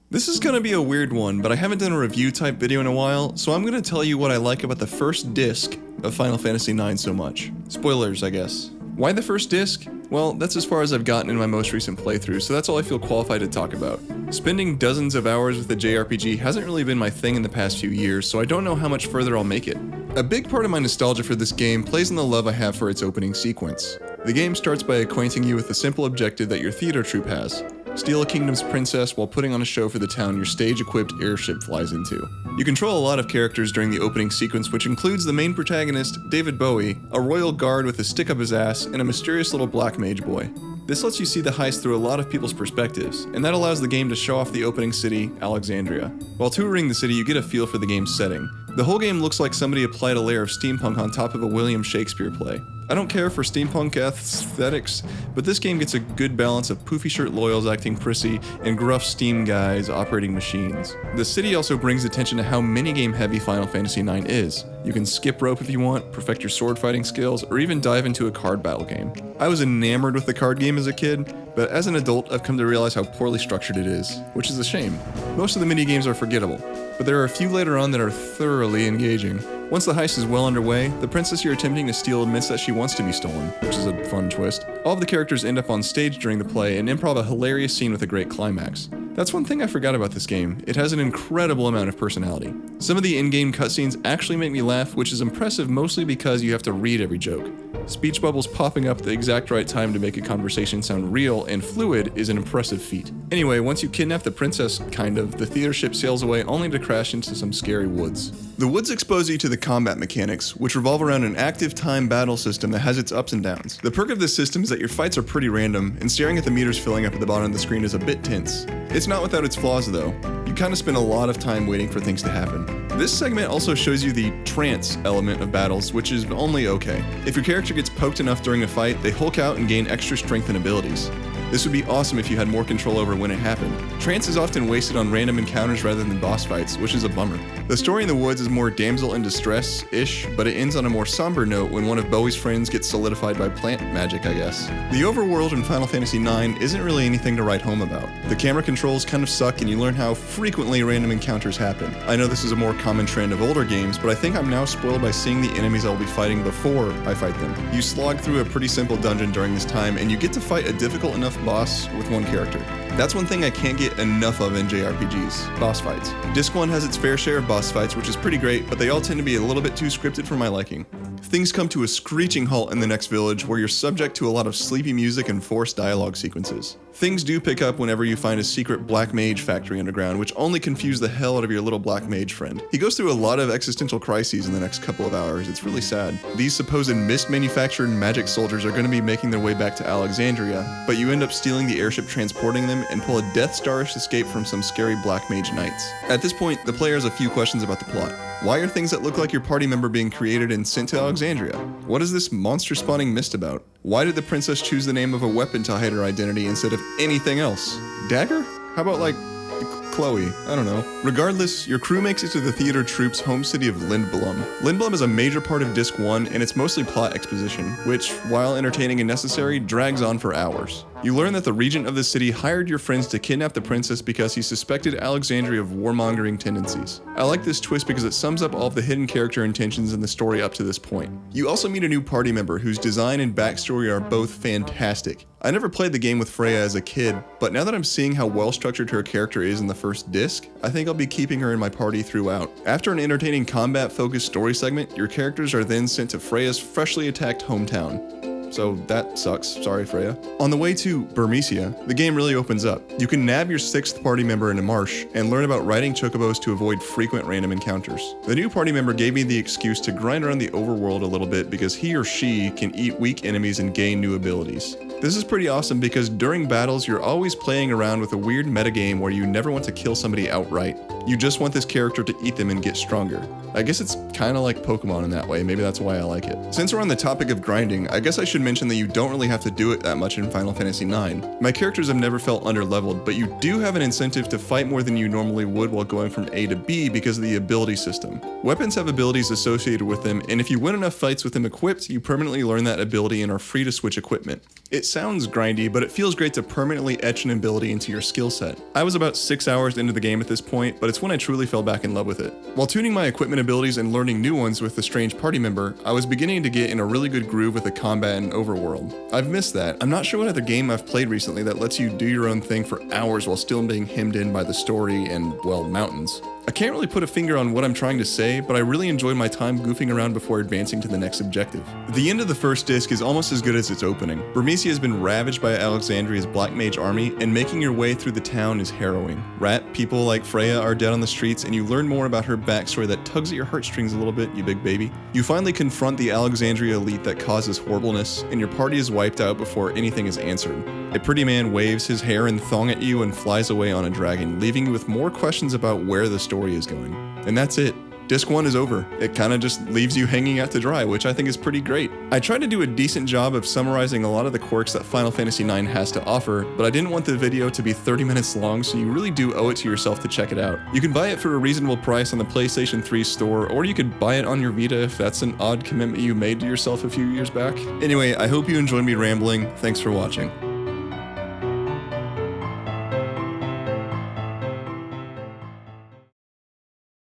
This is gonna be a weird one, but I haven't done a review type video in a while, so I'm gonna tell you what I like about the first disc of Final Fantasy IX so much. Spoilers, I guess. Why the first disc? Well, that's as far as I've gotten in my most recent playthrough, so that's all I feel qualified to talk about. Spending dozens of hours with a JRPG hasn't really been my thing in the past few years, so I don't know how much further I'll make it. A big part of my nostalgia for this game plays in the love I have for its opening sequence. The game starts by acquainting you with the simple objective that your theater troupe has: steal a kingdom's princess while putting on a show for the town your stage-equipped airship flies into. You control a lot of characters during the opening sequence, which includes the main protagonist, David Bowie, a royal guard with a stick up his ass, and a mysterious little black mage boy. This lets you see the heist through a lot of people's perspectives, and that allows the game to show off the opening city, Alexandria. While touring the city, you get a feel for the game's setting. The whole game looks like somebody applied a layer of steampunk on top of a William Shakespeare play. I don't care for steampunk aesthetics, but this game gets a good balance of poofy shirt loyals acting prissy and gruff steam guys operating machines. The city also brings attention to how minigame heavy Final Fantasy IX is. You can skip rope if you want, perfect your sword fighting skills, or even dive into a card battle game. I was enamored with the card game as a kid, but as an adult I've come to realize how poorly structured it is, which is a shame. Most of the minigames are forgettable, but there are a few later on that are thoroughly engaging. Once the heist is well underway, the princess you're attempting to steal admits that she wants to be stolen, which is a fun twist. All of the characters end up on stage during the play and improv a hilarious scene with a great climax. That's one thing I forgot about this game. It has an incredible amount of personality. Some of the in-game cutscenes actually make me laugh, which is impressive mostly because you have to read every joke. Speech bubbles popping up at the exact right time to make a conversation sound real and fluid is an impressive feat. Anyway, once you kidnap the princess, the theater ship sails away only to crash into some scary woods. The woods expose you to the combat mechanics, which revolve around an active time battle system that has its ups and downs. The perk of this system is that your fights are pretty random, and staring at the meters filling up at the bottom of the screen is a bit tense. It's not without its flaws though. You kind of spend a lot of time waiting for things to happen. This segment also shows you the trance element of battles, which is only okay. If your character gets poked enough during a fight, they hulk out and gain extra strength and abilities. This would be awesome if you had more control over when it happened. Trance is often wasted on random encounters rather than boss fights, which is a bummer. The story in the woods is more damsel in distress-ish, but it ends on a more somber note when one of Bowie's friends gets solidified by plant magic, I guess. The overworld in Final Fantasy IX isn't really anything to write home about. The camera controls kind of suck and you learn how frequently random encounters happen. I know this is a more common trend of older games, but I think I'm now spoiled by seeing the enemies I'll be fighting before I fight them. You slog through a pretty simple dungeon during this time, and you get to fight a difficult enough boss with one character. That's one thing I can't get enough of in JRPGs, boss fights. Disc 1 has its fair share of boss fights, which is pretty great, but they all tend to be a little bit too scripted for my liking. Things come to a screeching halt in the next village, where you're subject to a lot of sleepy music and forced dialogue sequences. Things do pick up whenever you find a secret black mage factory underground, which only confuse the hell out of your little black mage friend. He goes through a lot of existential crises in the next couple of hours. It's really sad. These supposed mismanufactured magic soldiers are going to be making their way back to Alexandria, but you end up stealing the airship transporting them and pull a Death Star-ish escape from some scary black mage knights. At this point, the player has a few questions about the plot. Why are things that look like your party member being created and sent to Alexandria? What is this monster spawning mist about? Why did the princess choose the name of a weapon to hide her identity instead of anything else? Dagger? How about like Chloe? I don't know. Regardless, your crew makes it to the theater troupe's home city of Lindblum. Lindblum is a major part of Disc 1, and it's mostly plot exposition, which, while entertaining and necessary, drags on for hours. You learn that the regent of the city hired your friends to kidnap the princess because he suspected Alexandria of warmongering tendencies. I like this twist because it sums up all of the hidden character intentions in the story up to this point. You also meet a new party member whose design and backstory are both fantastic. I never played the game with Freya as a kid, but now that I'm seeing how well structured her character is in the first disc, I think I'll be keeping her in my party throughout. After an entertaining combat-focused story segment, your characters are then sent to Freya's freshly attacked hometown. So that sucks, sorry Freya. On the way to Burmecia, the game really opens up. You can nab your 6th party member in a marsh and learn about riding chocobos to avoid frequent random encounters. The new party member gave me the excuse to grind around the overworld a little bit because he or she can eat weak enemies and gain new abilities. This is pretty awesome because during battles you're always playing around with a weird metagame where you never want to kill somebody outright. You just want this character to eat them and get stronger. I guess it's kinda like Pokemon in that way, maybe that's why I like it. Since we're on the topic of grinding, I guess I should mention that you don't really have to do it that much in Final Fantasy IX. My characters have never felt underleveled, but you do have an incentive to fight more than you normally would while going from A to B because of the ability system. Weapons have abilities associated with them, and if you win enough fights with them equipped, you permanently learn that ability and are free to switch equipment. It sounds grindy, but it feels great to permanently etch an ability into your skill set. I was about 6 hours into the game at this point, but it's when I truly fell back in love with it. While tuning my equipment abilities and learning new ones with the strange party member, I was beginning to get in a really good groove with the combat and overworld. I've missed that. I'm not sure what other game I've played recently that lets you do your own thing for hours while still being hemmed in by the story and, well, mountains. I can't really put a finger on what I'm trying to say, but I really enjoyed my time goofing around before advancing to the next objective. The end of the first disc is almost as good as its opening. Burmecia has been ravaged by Alexandria's Black Mage army, and making your way through the town is harrowing. Rat people like Freya are dead on the streets, and you learn more about her backstory that tugs at your heartstrings a little bit, you big baby. You finally confront the Alexandria elite that causes horribleness, and your party is wiped out before anything is answered. A pretty man waves his hair and thong at you and flies away on a dragon, leaving you with more questions about where the story is going. And that's it. Disc 1 is over. It kinda just leaves you hanging out to dry, which I think is pretty great. I tried to do a decent job of summarizing a lot of the quirks that Final Fantasy IX has to offer, but I didn't want the video to be 30 minutes long, so you really do owe it to yourself to check it out. You can buy it for a reasonable price on the PlayStation 3 store, or you could buy it on your Vita if that's an odd commitment you made to yourself a few years back. Anyway, I hope you enjoyed me rambling. Thanks for watching.